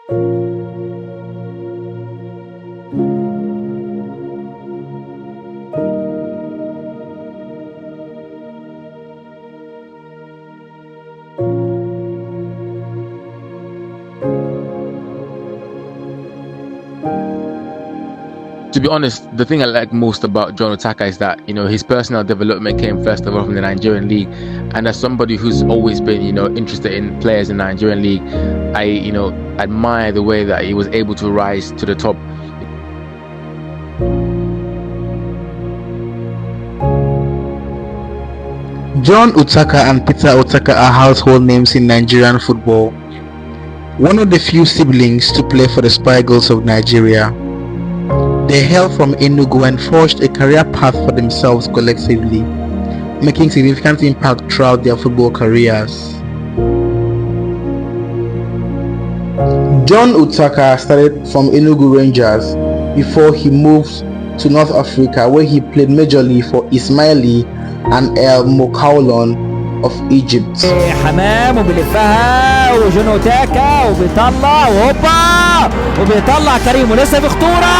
To be honest, the thing I like most about John Utaka is that, his personal development came first of all from the Nigerian league. And as somebody who's always been, interested in players in the Nigerian league, I, admire the way that he was able to rise to the top. John Utaka and Peter Utaka are household names in Nigerian football. One of the few siblings to play for the Super Eagles of Nigeria. They hail from Enugu and forged a career path for themselves collectively, making significant impact throughout their football careers. John Utaka started from Enugu Rangers before he moved to North Africa, where he played majorly for Ismaili and El Mokaolon of Egypt. حمام وبيلفها وجون أوتاكا وبيطلع وهوبا وبيطلع كريم ولسه بخطورة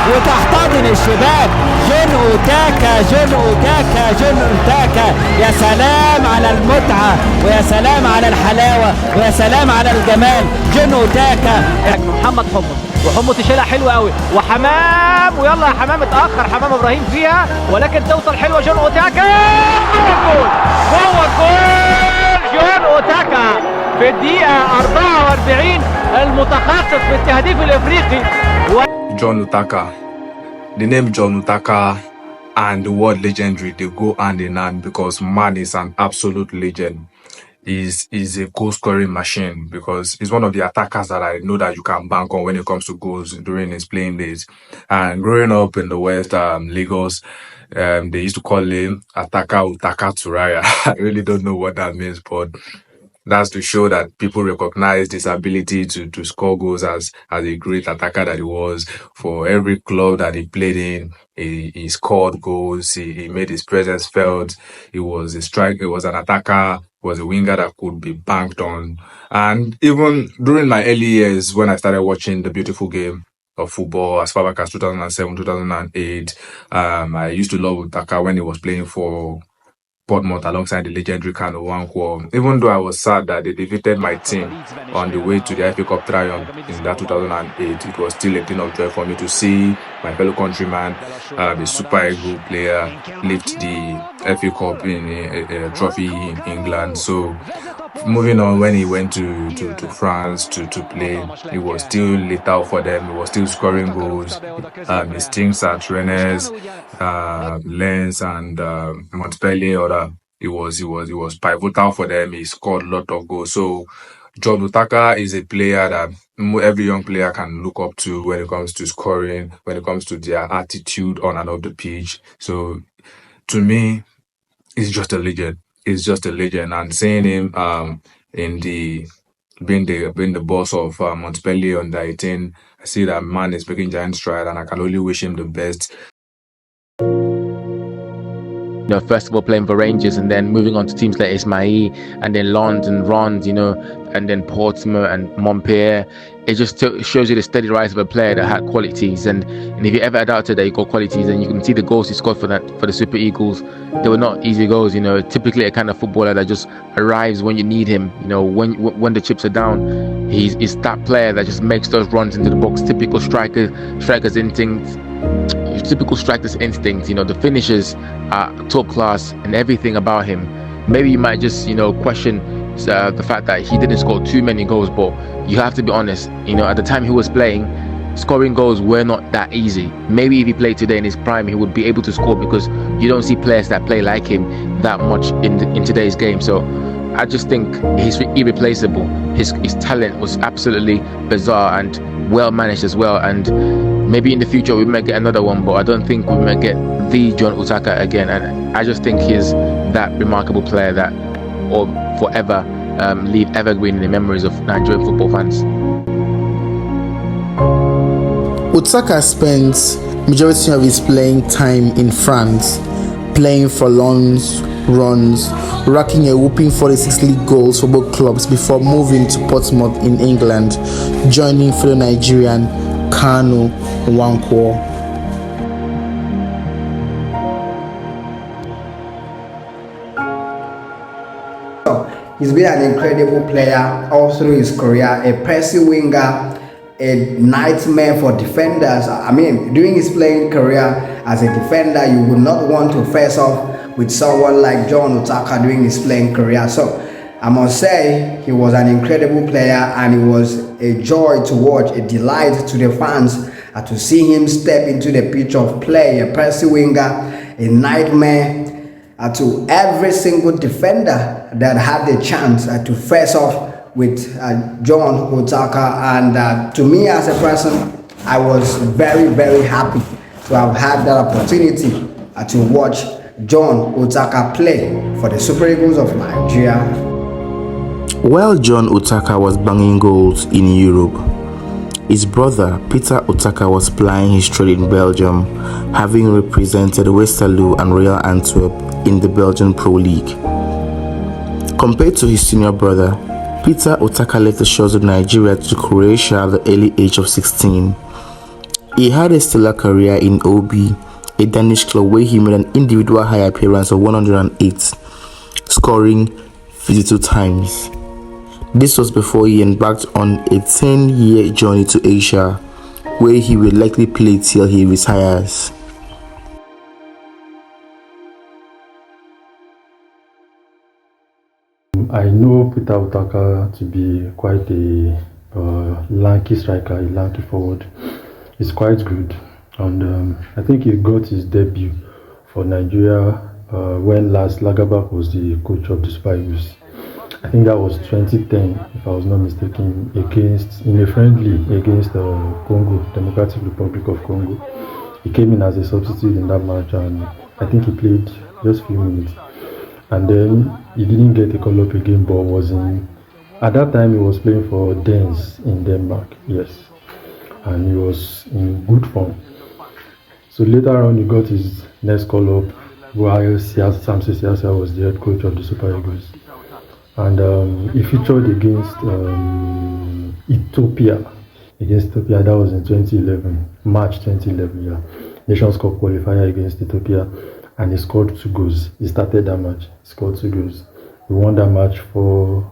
وتحتضن الشباك. جون أوتاكا جون أوتاكا جون أوتاكا، يا سلام على المتعة ويا سلام على الحلاوة ويا سلام على الجمال. جون أوتاكا محمد وحمص تشيلها حلوة قوي وحمام، ويلا يا حمام اتأخر حمام إبراهيم فيها ولكن توصل حلوة. جون أوتاكا جوه الجول جون أوتاكا في الدقيقة 44 المتخصص في التهديف الإفريقي. John Utaka. The name John Utaka and the word legendary, they go hand in hand because man is an absolute legend. Is a goal scoring machine because he's one of the attackers that I know that you can bank on when it comes to goals during his playing days. And growing up in the West, Lagos, they used to call him Ataka Utaka Turaya. I really don't know what that means, but that's to show that people recognize his ability to score goals as a great attacker that he was. For every club that he played in, he scored goals. He made his presence felt. He was a striker. He was an attacker. He was a winger that could be banked on. And even during my early years, when I started watching the beautiful game of football as far back as 2007, 2008, I used to love Utaka when he was playing for Portmont alongside the legendary Kano Nwankwo. Even though I was sad that they defeated my team on the way to the FA Cup triumph in that 2008, it was still a thing of joy for me to see my fellow countryman, the Super Eagle player, lift the FA Cup in a trophy in England. So moving on, when he went to France to play, it was still lethal for them. He was still scoring goals. His teams at Rennes, Lens, and Montpellier, it was pivotal for them. He scored a lot of goals. So John Utaka is a player that every young player can look up to when it comes to scoring, when it comes to their attitude on and off the pitch. So to me, he's just a legend. He's just a legend. And seeing him being the boss of Montpellier under 18, I see that man is making giant stride, and I can only wish him the best. First of all playing for Rangers and then moving on to teams like Ismail and then Lens and Rennes, and then Portsmouth and Montpellier. It just shows you the steady rise of a player that had qualities, and if you ever doubted that he got qualities, and you can see the goals he scored for the Super Eagles, they were not easy goals. Typically a kind of footballer that just arrives when you need him. When the chips are down, he's that player that just makes those runs into the box. Typical striker's instincts. Typical striker's instincts. The finishes are top class and everything about him. Maybe you might just question the fact that he didn't score too many goals, but you have to be honest. At the time he was playing, scoring goals were not that easy. Maybe if he played today in his prime, he would be able to score because you don't see players that play like him that much in today's game. So I just think he's irreplaceable. His talent was absolutely bizarre and well managed as well. And maybe in the future we might get another one, but I don't think we might get the John Utaka again. And I just think he's that remarkable player that will forever leave evergreen in the memories of Nigerian football fans. Utaka spent majority of his playing time in France, playing for Lens, runs, racking a whopping 46 league goals for both clubs before moving to Portsmouth in England, joining fellow Nigerian Kanu Nwankwo. He's been an incredible player all through his career, a pressing winger, a nightmare for defenders. I mean, during his playing career as a defender, you would not want to face off with someone like John Utaka during his playing career. So I must say he was an incredible player, and it was a joy to watch, a delight to the fans to see him step into the pitch of play, a pressing winger, a nightmare to every single defender that had the chance to face off with John Utaka. And to me as a person, I was very, very happy to have had that opportunity to watch John Utaka play for the Super Eagles of Nigeria. While John Utaka was banging goals in Europe, his brother Peter Utaka was plying his trade in Belgium, having represented Westerlo and Royal Antwerp in the Belgian Pro League. Compared to his senior brother, Peter Utaka left the shores of Nigeria to Croatia at the early age of 16. He had a stellar career in OB, a Danish club where he made an individual high appearance of 108, scoring 52 times. This was before he embarked on a 10-year journey to Asia, where he will likely play till he retires. I know Peter Utaka to be quite a lanky striker, a lanky forward. He's quite good, and I think he got his debut for Nigeria when Lars Lagerbäck was the coach of the Super Eagles. I think that was 2010, if I was not mistaken, in a friendly against Congo, Democratic Republic of Congo. He came in as a substitute in that match, and I think he played just a few minutes. And then he didn't get a call-up again, but at that time he was playing for Dens in Denmark, yes. And he was in good form. So later on he got his next call-up while Samson Siasa was the head coach of the Super Eagles. And he featured against Ethiopia. That was in 2011, March 2011, yeah. Nations Cup qualifier against Ethiopia, and he scored 2 goals. He started that match, he scored 2 goals. We won that match 4-0.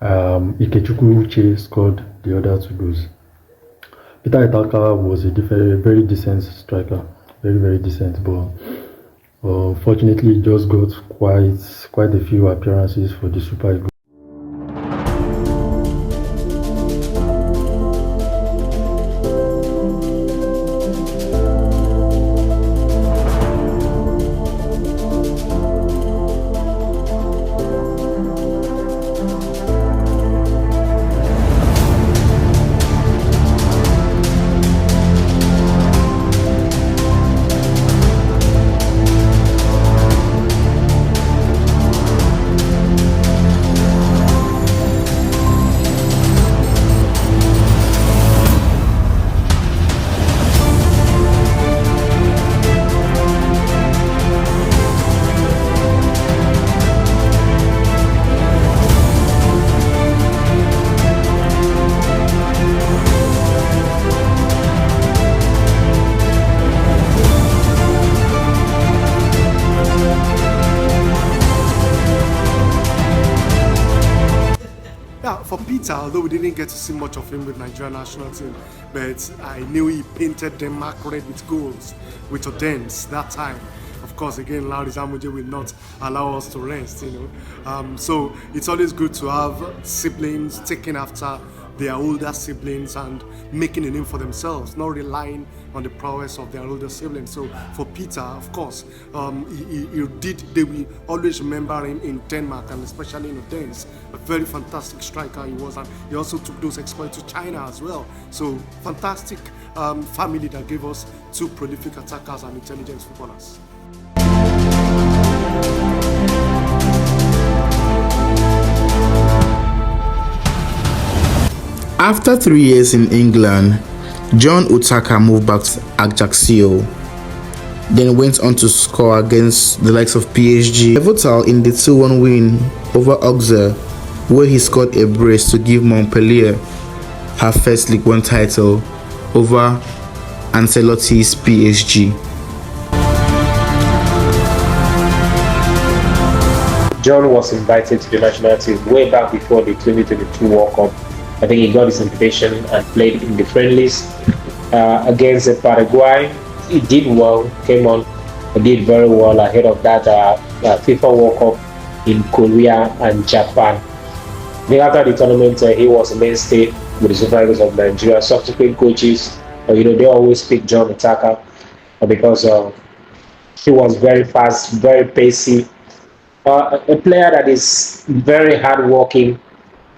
Ikechukwu Uche scored the other 2 goals. Peter Utaka was a very decent striker, very, very decent, but fortunately, he just got quite a few appearances for the Super Eagles. For Peter, although we didn't get to see much of him with Nigeria national team, but I knew he painted Denmark red with goals with Odense that time. Of course, again, Larry Zamuje will not allow us to rest, so it's always good to have siblings taking after their older siblings and making a name for themselves, not relying on the prowess of their older siblings. So for Peter, of course, they will always remember him in Denmark, and especially in Odense. A very fantastic striker he was, and he also took those exploits to China as well. So fantastic family that gave us 2 prolific attackers and intelligent footballers. After 3 years in England, John Utaka moved back to Ajaccio. then went on to score against the likes of PSG. Pivotal in the 2-1 win over Auxerre, where he scored a brace to give Montpellier her first Ligue 1 title over Ancelotti's PSG. John was invited to the national team way back before the 2022 World Cup. I think he got his invitation and played in the friendlies against Paraguay. He did well, came on, did very well ahead of that FIFA World Cup in Korea and Japan. Then after the tournament, he was a mainstay with the Super Eagles of Nigeria. Subsequent coaches, they always pick John Utaka because he was very fast, very pacey, a player that is very hardworking,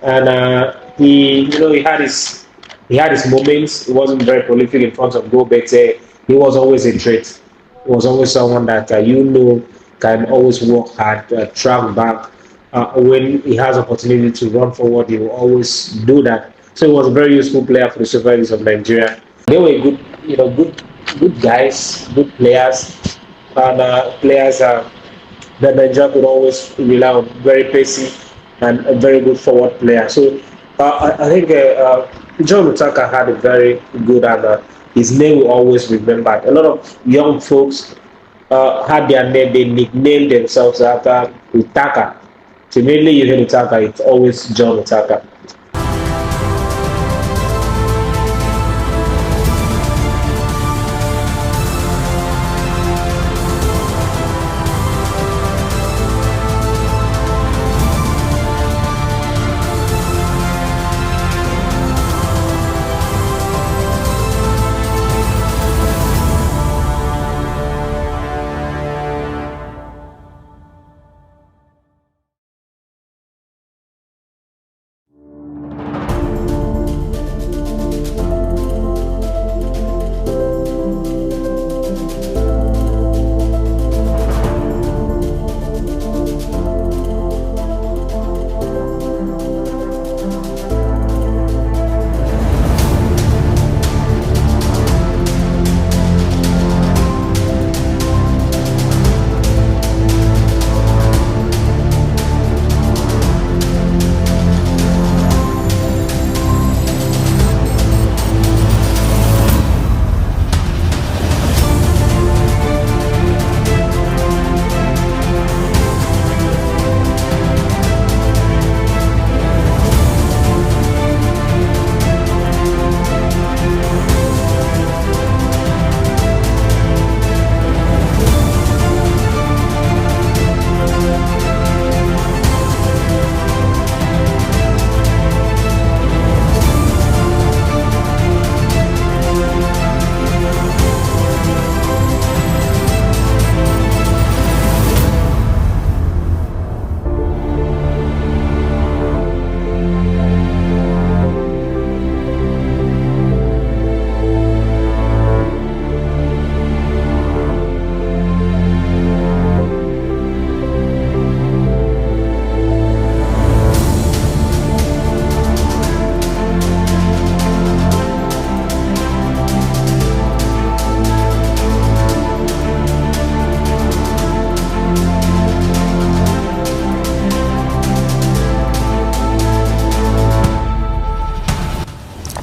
and he had his moments. He wasn't very prolific in front of goal, but he was always a threat. He was always someone that can always work hard, track back. When he has opportunity to run forward, he will always do that. So he was a very useful player for the Super Eagles of Nigeria. They were good guys, good players, and players that Nigeria could always rely on. Very pacey and a very good forward player. So I think John Utaka had a very good, and his name will always be remembered. A lot of young folks had their name, they nicknamed themselves after Utaka. So mainly you hear Utaka, it's always John Utaka.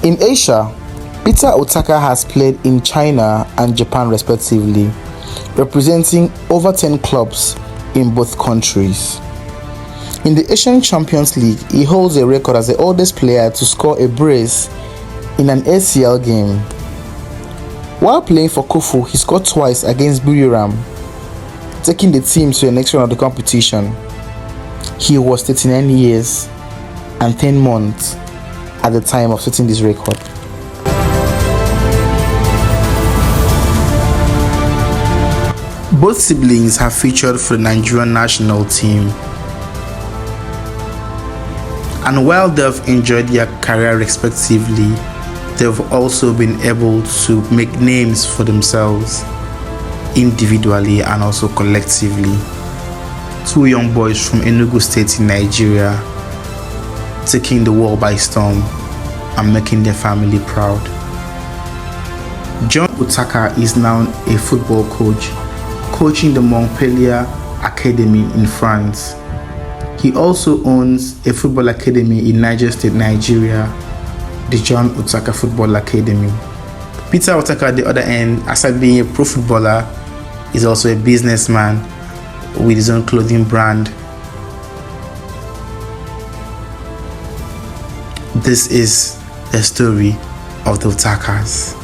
In Asia, Peter Utaka has played in China and Japan respectively, representing over 10 clubs in both countries. In the Asian Champions League, he holds a record as the oldest player to score a brace in an ACL game. While playing for Kofu, he scored twice against Buriram, taking the team to the next round of the competition. He was 39 years and 10 months at the time of setting this record. Both siblings have featured for the Nigerian national team, and while they've enjoyed their career respectively, they've also been able to make names for themselves individually and also collectively. Two young boys from Enugu State in Nigeria, taking the world by storm and making their family proud. John Utaka is now a football coach, coaching the Montpellier Academy in France. He also owns a football academy in Niger State, Nigeria, the John Utaka Football Academy. Peter Utaka, at the other end, aside being a pro footballer, is also a businessman with his own clothing brand. This is the story of the Utakas.